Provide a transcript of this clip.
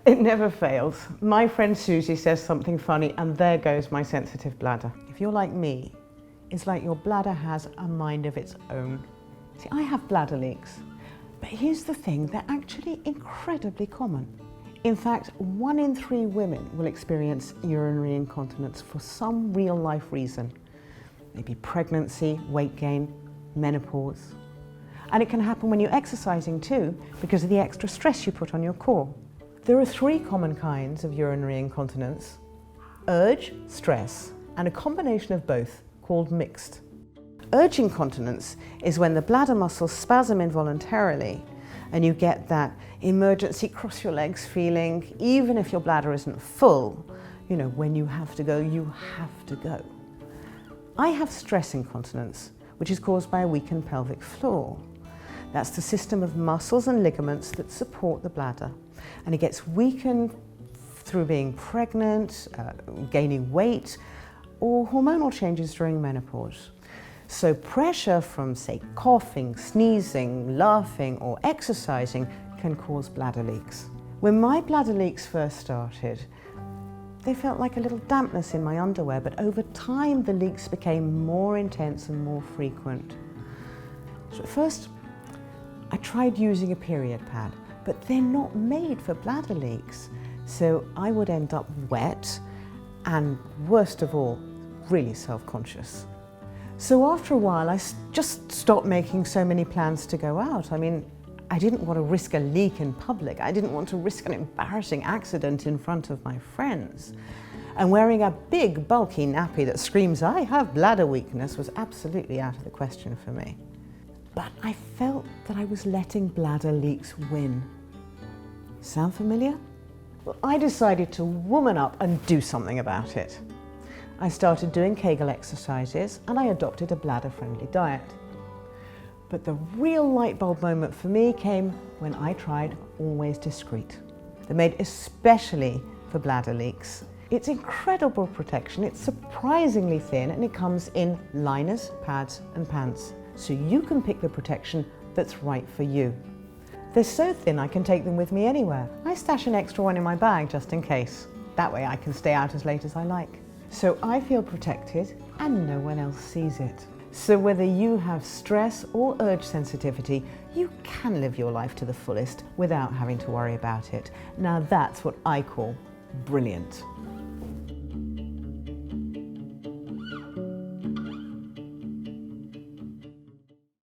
It never fails. My friend Susie says something funny and there goes my sensitive bladder. If you're like me, it's like your bladder has a mind of its own. See, I have bladder leaks, but here's the thing, they're actually incredibly common. In fact, 1 in 3 women will experience urinary incontinence for some real life reason. Maybe pregnancy, weight gain, menopause. And it can happen when you're exercising too, because of the extra stress you put on your core. There are 3 common kinds of urinary incontinence: urge, stress, and a combination of both called mixed. Urge incontinence is when the bladder muscles spasm involuntarily and you get that emergency cross your legs feeling, even if your bladder isn't full. You know, when you have to go, you have to go. I have stress incontinence, which is caused by a weakened pelvic floor. That's the system of muscles and ligaments that support the bladder. And it gets weakened through being pregnant, gaining weight, or hormonal changes during menopause. So pressure from, say, coughing, sneezing, laughing, or exercising can cause bladder leaks. When my bladder leaks first started, they felt like a little dampness in my underwear, but over time the leaks became more intense and more frequent. So at first, I tried using a period pad, but they're not made for bladder leaks. So I would end up wet and, worst of all, really self-conscious. So after a while, I just stopped making so many plans to go out. I mean, I didn't want to risk a leak in public. I didn't want to risk an embarrassing accident in front of my friends. And wearing a big, bulky nappy that screams, "I have bladder weakness," was absolutely out of the question for me. But I felt that I was letting bladder leaks win. Sound familiar? Well, I decided to woman up and do something about it. I started doing Kegel exercises and I adopted a bladder-friendly diet. But the real light bulb moment for me came when I tried Always Discreet. They're made especially for bladder leaks. It's incredible protection, it's surprisingly thin, and it comes in liners, pads and pants. So you can pick the protection that's right for you. They're so thin I can take them with me anywhere. I stash an extra one in my bag just in case. That way I can stay out as late as I like. So I feel protected and no one else sees it. So whether you have stress or urge sensitivity, you can live your life to the fullest without having to worry about it. Now that's what I call brilliant.